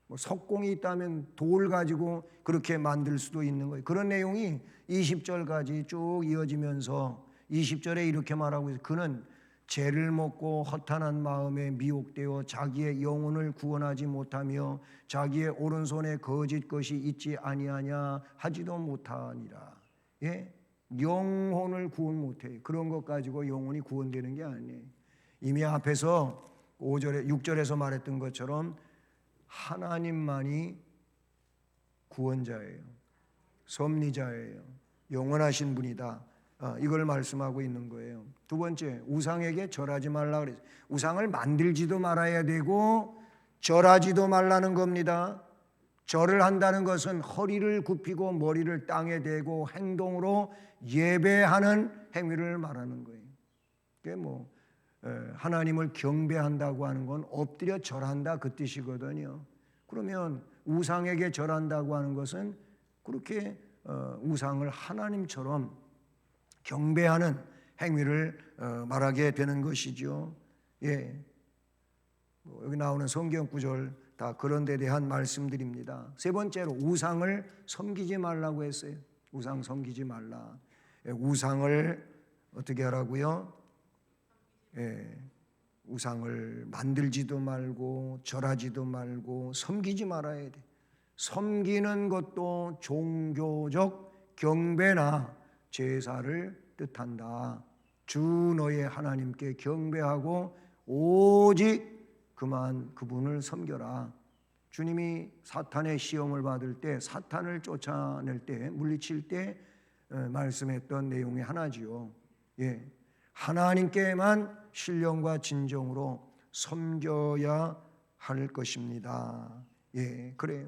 뭐 석공이 있다면 돌 가지고 그렇게 만들 수도 있는 거예요. 그런 내용이 20절까지 쭉 이어지면서 20절에 이렇게 말하고 있어요. 그는 죄를 먹고 허탄한 마음에 미혹되어 자기의 영혼을 구원하지 못하며 자기의 오른손에 거짓 것이 있지 아니하냐 하지도 못하니라. 예? 영혼을 구원 못해요. 그런 것 가지고 영혼이 구원되는 게 아니에요. 이미 앞에서 5절에 6절에서 말했던 것처럼 하나님만이 구원자예요. 섭리자예요. 영원하신 분이다. 이걸 말씀하고 있는 거예요. 두 번째, 우상에게 절하지 말라 그랬어요. 우상을 만들지도 말아야 되고 절하지도 말라는 겁니다. 절을 한다는 것은 허리를 굽히고 머리를 땅에 대고 행동으로 예배하는 행위를 말하는 거예요. 그게 뭐 하나님을 경배한다고 하는 건 엎드려 절한다 그 뜻이거든요. 그러면 우상에게 절한다고 하는 것은 그렇게 우상을 하나님처럼 경배하는 행위를 말하게 되는 것이죠. 예, 여기 나오는 성경 구절 다 그런 데 대한 말씀들입니다. 세 번째로 우상을 섬기지 말라고 했어요. 우상 섬기지 말라. 예, 우상을 어떻게 하라고요? 예, 우상을 만들지도 말고 절하지도 말고 섬기지 말아야 돼. 섬기는 것도 종교적 경배나 제사를 뜻한다. 주 너의 하나님께 경배하고 오직 그만 그분을 섬겨라. 주님이 사탄의 시험을 받을 때, 사탄을 쫓아낼 때, 물리칠 때 말씀했던 내용의 하나지요. 예, 하나님께만 신령과 진정으로 섬겨야 할 것입니다. 예, 그래요.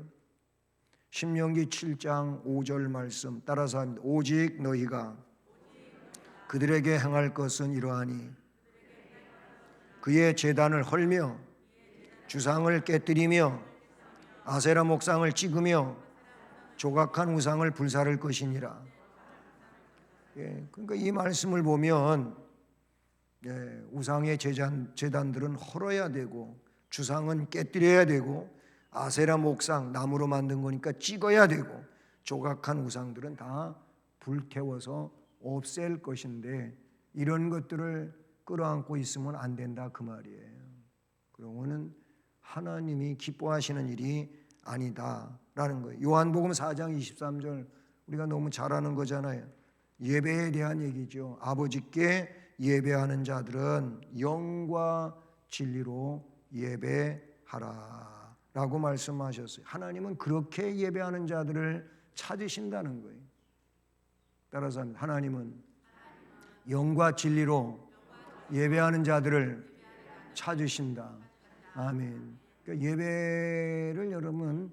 신명기 7장 5절 말씀 따라서 합니다. 오직 너희가 그들에게 행할 것은 이러하니 그의 제단을 헐며 주상을 깨뜨리며 아세라 목상을 찍으며 조각한 우상을 불사를 것이니라. 그러니까 이 말씀을 보면 우상의 제단들은 헐어야 되고 주상은 깨뜨려야 되고 아세라 목상 나무로 만든 거니까 찍어야 되고 조각한 우상들은 다 불태워서 없앨 것인데 이런 것들을 끌어안고 있으면 안 된다 그 말이에요. 그러면은 하나님이 기뻐하시는 일이 아니다라는 거예요. 요한복음 4장 23절 우리가 너무 잘 아는 거잖아요. 예배에 대한 얘기죠. 아버지께 예배하는 자들은 영과 진리로 예배하라 라고 말씀하셨어요. 하나님은 그렇게 예배하는 자들을 찾으신다는 거예요. 따라서 하나님은 영과 진리로 예배하는 자들을 찾으신다. 아멘. 그러니까 예배를 여러분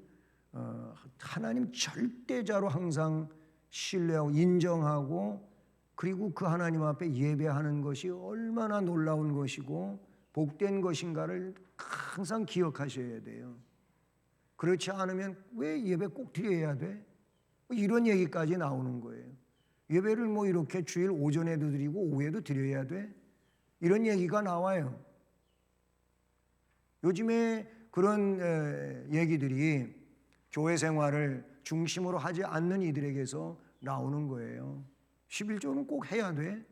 하나님 절대자로 항상 신뢰하고 인정하고 그리고 그 하나님 앞에 예배하는 것이 얼마나 놀라운 것이고 복된 것인가를 항상 기억하셔야 돼요. 그렇지 않으면 왜 예배 꼭 드려야 돼? 이런 얘기까지 나오는 거예요. 예배를 뭐 이렇게 주일 오전에도 드리고 오후에도 드려야 돼? 이런 얘기가 나와요. 요즘에 그런 얘기들이 교회 생활을 중심으로 하지 않는 이들에게서 나오는 거예요. 11조는 꼭 해야 돼?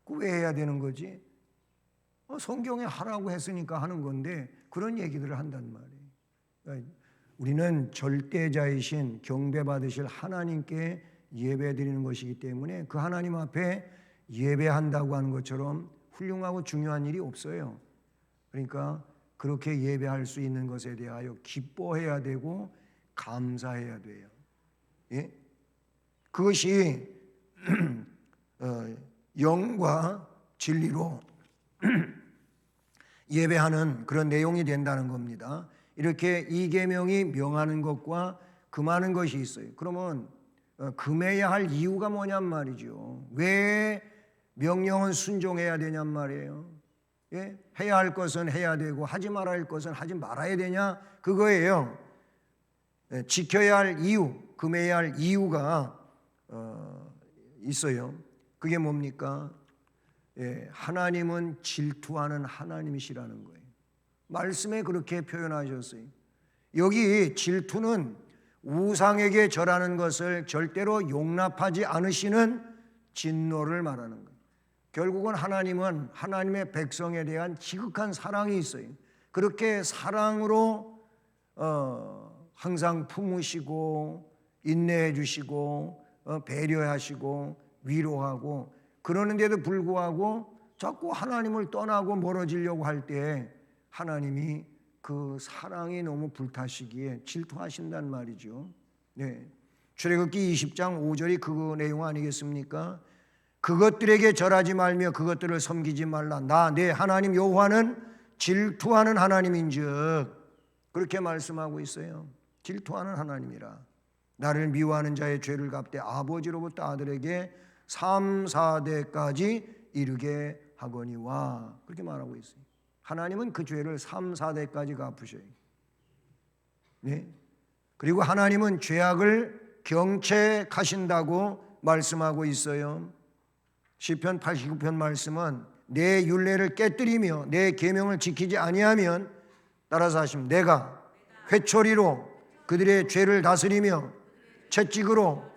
그 왜 해야 되는 거지? 성경에 하라고 했으니까 하는 건데 그런 얘기들을 한단 말이에요. 그러니까 우리는 절대자이신 경배받으실 하나님께 예배드리는 것이기 때문에 그 하나님 앞에 예배한다고 하는 것처럼 훌륭하고 중요한 일이 없어요. 그러니까 그렇게 예배할 수 있는 것에 대하여 기뻐해야 되고 감사해야 돼요. 예? 그것이 영과 진리로 예배하는 그런 내용이 된다는 겁니다. 이렇게 이 계명이 명하는 것과 금하는 것이 있어요. 그러면 금해야 할 이유가 뭐냔 말이죠. 왜 명령은 순종해야 되냔 말이에요. 예? 해야 할 것은 해야 되고 하지 말아야 할 것은 하지 말아야 되냐 그거예요. 지켜야 할 이유, 금해야 할 이유가 있어요. 그게 뭡니까? 하나님은 질투하는 하나님이시라는 거예요. 말씀에 그렇게 표현하셨어요. 여기 질투는 우상에게 절하는 것을 절대로 용납하지 않으시는 진노를 말하는 거예요. 결국은 하나님은 하나님의 백성에 대한 지극한 사랑이 있어요. 그렇게 사랑으로 항상 품으시고 인내해 주시고 배려하시고 위로하고 그러는데도 불구하고 자꾸 하나님을 떠나고 멀어지려고 할 때 하나님이 그 사랑이 너무 불타시기에 질투하신단 말이죠. 네. 출애굽기 20장 5절이 그 내용 아니겠습니까? 그것들에게 절하지 말며 그것들을 섬기지 말라. 나 내 하나님 여호와는 질투하는 하나님인즉 그렇게 말씀하고 있어요. 질투하는 하나님이라. 나를 미워하는 자의 죄를 갚되 아버지로부터 아들에게 3, 4대까지 이르게 하거니와 그렇게 말하고 있어요. 하나님은 그 죄를 3, 4대까지 갚으셔요. 네? 그리고 하나님은 죄악을 경책하신다고 말씀하고 있어요. 시편 89편 말씀은 내 율례를 깨뜨리며 내 계명을 지키지 아니하면 따라서 하시면 내가 회초리로 그들의 죄를 다스리며 채찍으로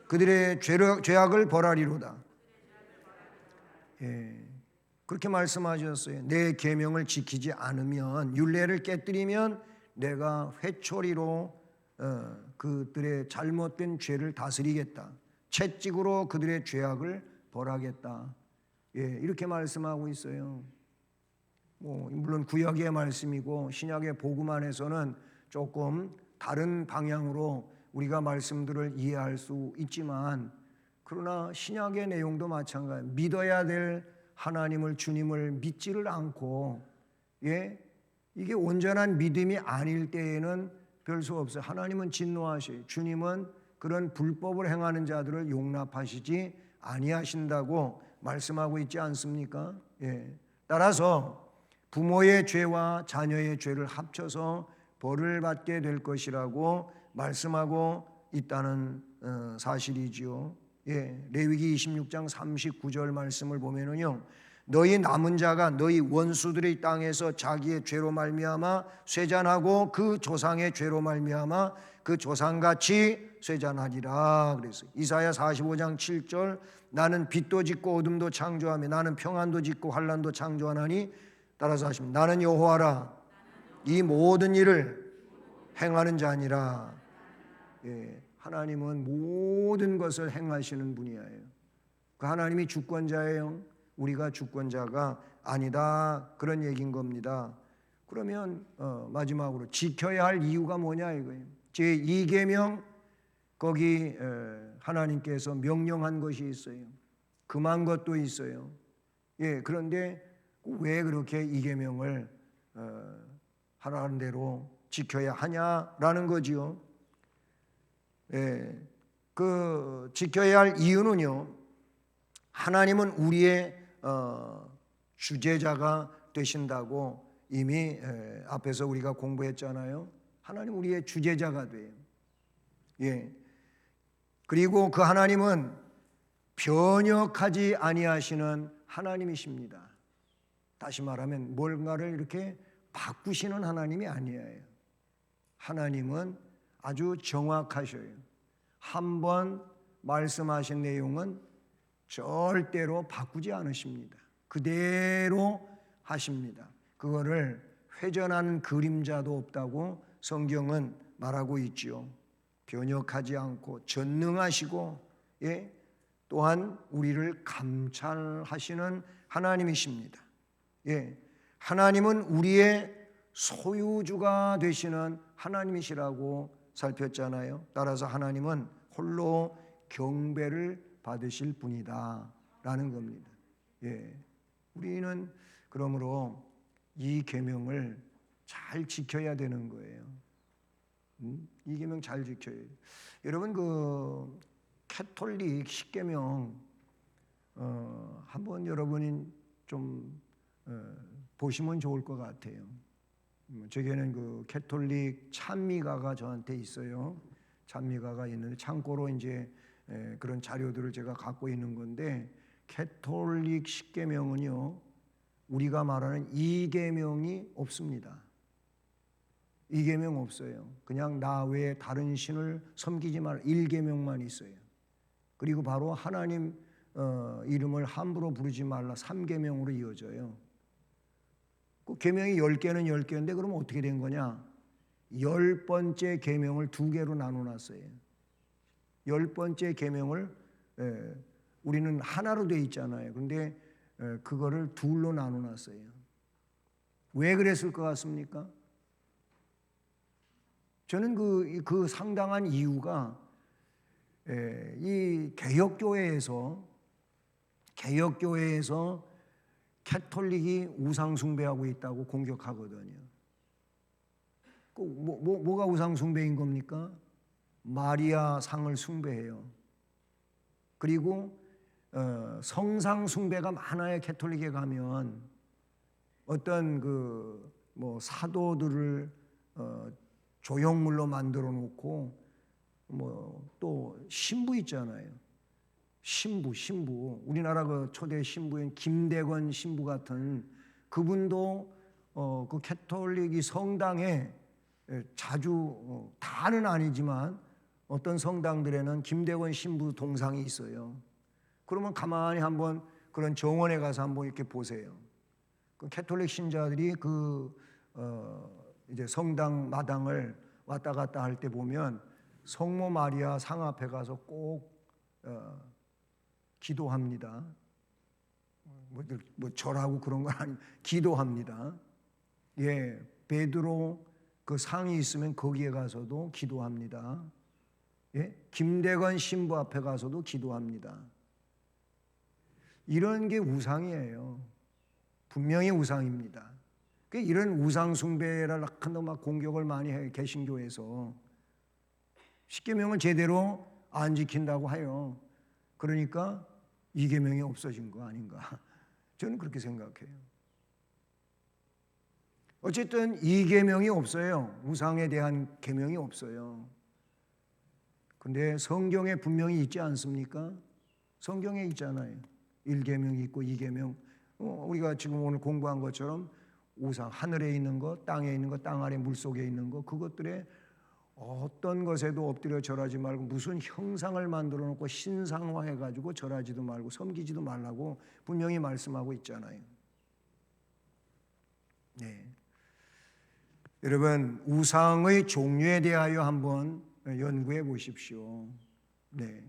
그들의 죄악을 벌하리로다. 그렇게 말씀하셨어요. 내 계명을 지키지 않으면 율례를 깨뜨리면 내가 회초리로 그들의 잘못된 죄를 다스리겠다. 채찍으로 그들의 죄악을 벌하겠다. 이렇게 말씀하고 있어요. 물론 구약의 말씀이고 신약의 복음 안에서는 조금 다른 방향으로 우리가 말씀들을 이해할 수 있지만 그러나 신약의 내용도 마찬가지예요. 믿어야 될 하나님을 주님을 믿지를 않고 이게 온전한 믿음이 아닐 때에는 별 수 없어요. 하나님은 진노하셔요. 주님은 그런 불법을 행하는 자들을 용납하시지 아니하신다고 말씀하고 있지 않습니까? 예. 따라서 부모의 죄와 자녀의 죄를 합쳐서 벌을 받게 될 것이라고 말씀하고 있다는 사실이지요. 예. 레위기 26장 39절 말씀을 보면은요. 너희 남은 자가 너희 원수들의 땅에서 자기의 죄로 말미암아 쇠잔하고 그 조상의 죄로 말미암아 그 조상같이 쇠잔하리라. 그래서 이사야 45장 7절 나는 빛도 짓고 어둠도 창조하며 나는 평안도 짓고 환난도 창조하나니 따라서 하십니다. 나는 여호와라 이 모든 일을 행하는 자니라. 예, 하나님은 모든 것을 행하시는 분이에요. 그 하나님이 주권자예요. 우리가 주권자가 아니다, 그런 얘기인 겁니다. 그러면 마지막으로 지켜야 할 이유가 뭐냐 이거예요. 제2계명 거기 하나님께서 명령한 것이 있어요. 금한 것도 있어요. 예, 그런데 왜 그렇게 이 계명을 하라는 대로 지켜야 하냐라는 거지요. 예, 그 지켜야 할 이유는요. 하나님은 우리의 주제자가 되신다고 이미 앞에서 우리가 공부했잖아요. 하나님 우리의 주제자가 돼요. 예. 그리고 그 하나님은 변혁하지 아니하시는 하나님이십니다. 다시 말하면 뭔가를 이렇게 바꾸시는 하나님이 아니에요. 하나님은 아주 정확하셔요. 한번 말씀하신 내용은 절대로 바꾸지 않으십니다. 그대로 하십니다. 그거를 회전하는 그림자도 없다고 성경은 말하고 있지요. 변혁하지 않고 전능하시고, 예, 또한 우리를 감찰하시는 하나님이십니다. 예, 하나님은 우리의 소유주가 되시는 하나님이시라고 살폈잖아요. 따라서 하나님은 홀로 경배를 받으실 분이다 라는 겁니다. 예, 우리는 그러므로 이 계명을 잘 지켜야 되는 거예요. 이 계명 잘 지켜야 돼요. 여러분 그 캐톨릭 10계명 한번 여러분이 좀 보시면 좋을 것 같아요. 저에게는 그 캐톨릭 찬미가가 저한테 있어요. 찬미가가 있는데 참고로 이제 그런 자료들을 제가 갖고 있는 건데 캐톨릭 10계명은요 우리가 말하는 2계명이 없습니다. 2계명 없어요. 그냥 나 외에 다른 신을 섬기지 말라 1계명만 있어요. 그리고 바로 하나님 이름을 함부로 부르지 말라 3계명으로 이어져요. 그 계명이 10개는 10개인데 그러면 어떻게 된 거냐? 10번째 계명을 2개로 나눠놨어요. 10번째 계명을 우리는 하나로 돼 있잖아요. 그런데 그거를 둘로 나눠놨어요. 왜 그랬을 것 같습니까? 저는 그 상당한 이유가 이 개혁교회에서 캐톨릭이 우상 숭배하고 있다고 공격하거든요. 뭐가 우상 숭배인 겁니까? 마리아 상을 숭배해요. 그리고 성상 숭배가 많아요. 캐톨릭에 가면 어떤 뭐 사도들을 조형물로 만들어 놓고 뭐 또 신부 있잖아요. 신부 우리나라 그 초대 신부인 김대건 신부 같은 그분도 그 캐톨릭이 성당에 자주 다는 아니지만 어떤 성당들에는 김대건 신부 동상이 있어요. 그러면 가만히 한번 그런 정원에 가서 한번 이렇게 보세요. 그 캐톨릭 신자들이 이제 성당 마당을 왔다 갔다 할 때 보면 성모 마리아 상 앞에 가서 꼭 기도합니다. 뭐 절하고 그런 건 아니, 기도합니다. 예, 베드로 그 상이 있으면 거기에 가서도 기도합니다. 예, 김대건 신부 앞에 가서도 기도합니다. 이런 게 우상이에요. 분명히 우상입니다. 이런 우상 숭배를 막 공격을 많이 해요. 개신교에서 10계명을 제대로 안 지킨다고 해요. 그러니까 이 계명이 없어진 거 아닌가? 저는 그렇게 생각해요. 어쨌든 이 계명이 없어요. 우상에 대한 계명이 없어요. 근데 성경에 분명히 있지 않습니까? 성경에 있잖아요. 1계명이 있고 2계명. 우리가 지금 오늘 공부한 것처럼 우상, 하늘에 있는 것, 땅에 있는 것, 땅 아래 물속에 있는 것, 그것들에 어떤 것에도 엎드려 절하지 말고 무슨 형상을 만들어 놓고 신상화해 가지고 절하지도 말고 섬기지도 말라고 분명히 말씀하고 있잖아요. 네. 여러분, 우상의 종류에 대하여 한번 연구해 보십시오. 네.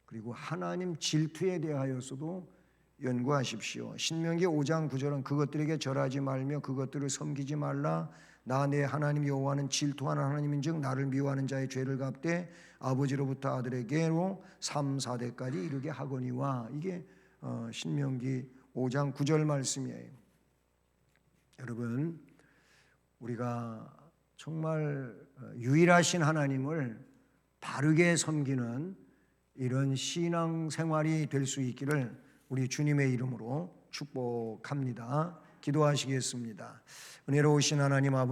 그리고 하나님 질투에 대하여서도 연구하십시오. 신명기 5장 9절은 그것들에게 절하지 말며 그것들을 섬기지 말라. 나 내 하나님 여호와는 질투하는 하나님인즉 나를 미워하는 자의 죄를 갚되 아버지로부터 아들에게로 3, 4대까지 이르게 하거니와. 이게 신명기 5장 9절 말씀이에요. 여러분, 우리가 정말 유일하신 하나님을 바르게 섬기는 이런 신앙 생활이 될 수 있기를 우리 주님의 이름으로 축복합니다. 기도하시겠습니다. 은혜로우신 하나님 아버지,